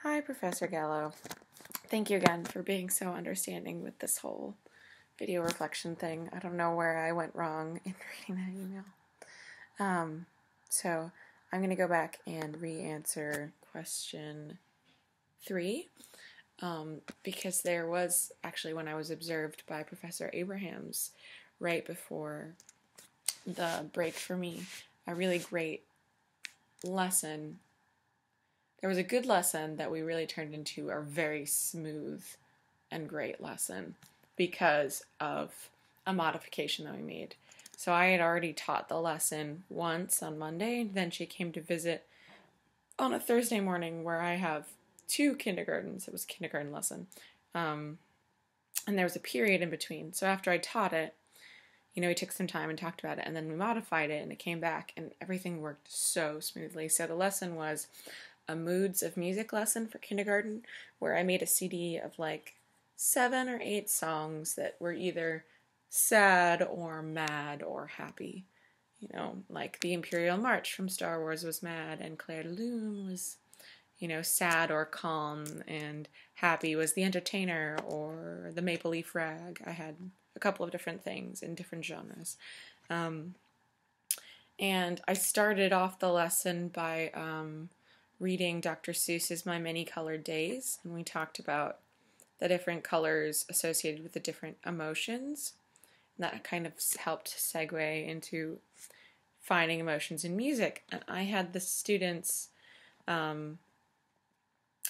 Hi, Professor Gallo. Thank you again for being so understanding with this whole video reflection thing. I don't know where I went wrong in reading that email. So I'm going to go back and re-answer question 3, because there was actually, when I was observed by Professor Abrahams right before the break for me, a really great lesson. There was a good lesson that we really turned into a very smooth and great lesson because of a modification that we made. So I had already taught the lesson once on Monday, then she came to visit on a Thursday morning where I have 2 kindergartens. It was a kindergarten lesson. And there was a period in between. So after I taught it, we took some time and talked about it, and then we modified it, and it came back, and everything worked so smoothly. So the lesson was a Moods of Music lesson for kindergarten, where I made a CD of like 7 or 8 songs that were either sad or mad or happy. Like the Imperial March from Star Wars was mad, and Clair de Lune was, sad or calm, and happy was The Entertainer or the Maple Leaf Rag. I had a couple of different things in different genres. And I started off the lesson by reading Dr. Seuss's My Many Colored Days, and we talked about the different colors associated with the different emotions. And that kind of helped segue into finding emotions in music. And I had the students, I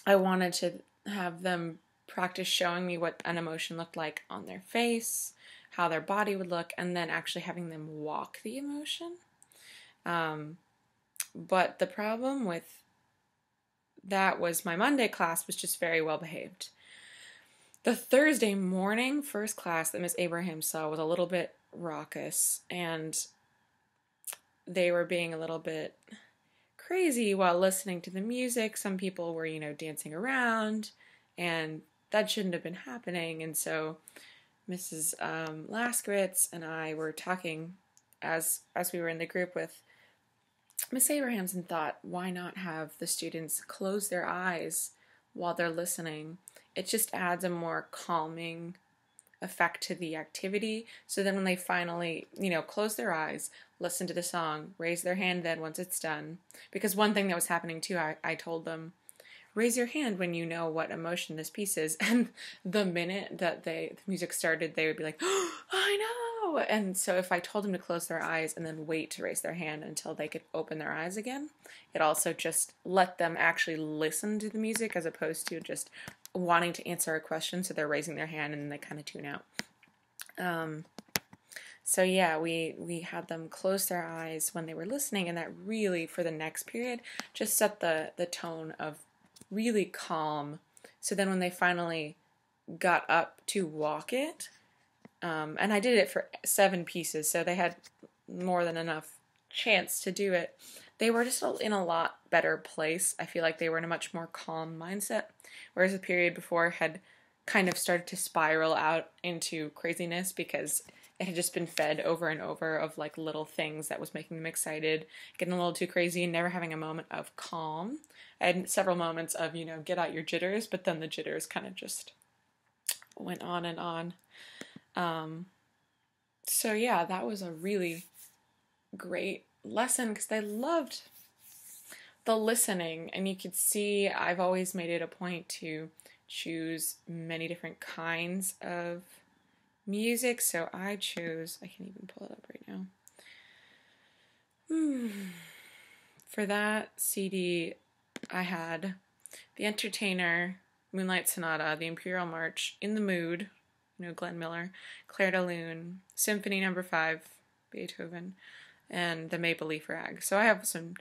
wanted to have them practice showing me what an emotion looked like on their face, how their body would look, and then actually having them walk the emotion. But the problem with that was my Monday class was just very well behaved. The Thursday morning first class that Miss Abraham saw was a little bit raucous, and they were being a little bit crazy while listening to the music. Some people were, dancing around, and that shouldn't have been happening. And so Mrs. Laskowitz and I were talking as we were in the group with Miss Abrahams, and thought, why not have the students close their eyes while they're listening? It just adds a more calming effect to the activity. So then when they finally, close their eyes, listen to the song, raise their hand then once it's done. Because one thing that was happening too, I told them, raise your hand when you know what emotion this piece is. And the minute that the music started, they would be like, oh, I know! And so if I told them to close their eyes and then wait to raise their hand until they could open their eyes again, it also just let them actually listen to the music as opposed to just wanting to answer a question, so they're raising their hand and then they kind of tune out. So yeah, we had them close their eyes when they were listening, and that really, for the next period, just set the tone of really calm. So then when they finally got up to walk it, and I did it for 7 pieces, so they had more than enough chance to do it, they were just in a lot better place. I feel like they were in a much more calm mindset, whereas the period before had kind of started to spiral out into craziness because it had just been fed over and over of like little things that was making them excited, getting a little too crazy, and never having a moment of calm. I had several moments of, get out your jitters, but then the jitters kind of just went on and on. So yeah, that was a really great lesson because I loved the listening, and you could see I've always made it a point to choose many different kinds of music. So I chose, I can even pull it up right now. For that CD, I had The Entertainer, Moonlight Sonata, The Imperial March, In the Mood, Glenn Miller, Clair de Lune, Symphony No. 5, Beethoven, and the Maple Leaf Rag. So I have some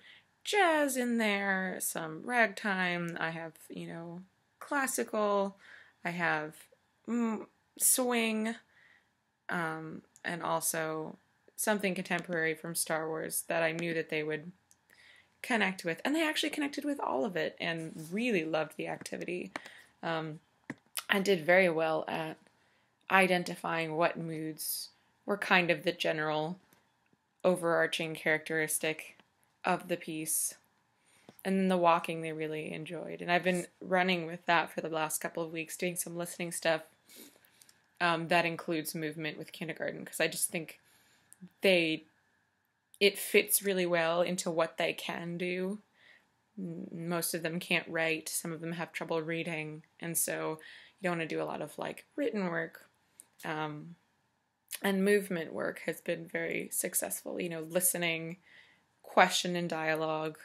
jazz in there, some ragtime, I have, classical, I have swing, and also something contemporary from Star Wars that I knew that they would connect with. And they actually connected with all of it and really loved the activity. I did very well at identifying what moods were kind of the general overarching characteristic of the piece. And then the walking they really enjoyed. And I've been running with that for the last couple of weeks, doing some listening stuff that includes movement with kindergarten, because I just think it fits really well into what they can do. Most of them can't write, some of them have trouble reading, and so you don't want to do a lot of like written work. And movement work has been very successful, listening, question and dialogue,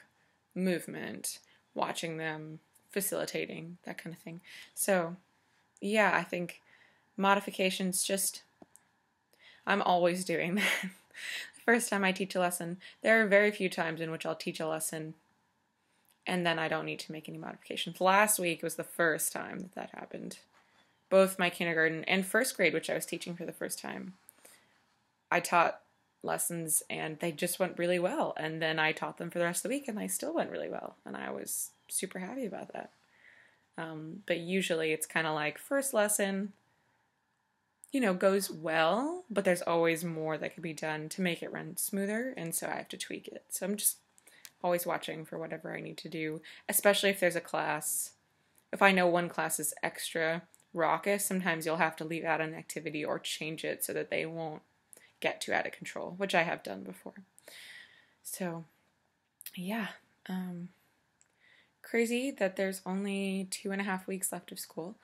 movement, watching them, facilitating, that kind of thing. So yeah, I think modifications, I'm always doing that. The first time I teach a lesson, there are very few times in which I'll teach a lesson and then I don't need to make any modifications. Last week was the first time that happened. Both my kindergarten and first grade, which I was teaching for the first time, I taught lessons and they just went really well. And then I taught them for the rest of the week and they still went really well. And I was super happy about that. But usually it's kind of like first lesson, goes well, but there's always more that could be done to make it run smoother. And so I have to tweak it. So I'm just always watching for whatever I need to do, especially if there's a class. If I know one class is extra raucous, sometimes you'll have to leave out an activity or change it so that they won't get too out of control, which I have done before. So, yeah. Crazy that there's only 2.5 weeks left of school.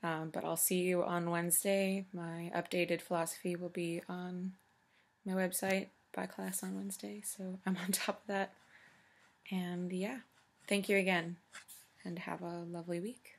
But I'll see you on Wednesday. My updated philosophy will be on my website by class on Wednesday, so I'm on top of that. And yeah, thank you again, and have a lovely week.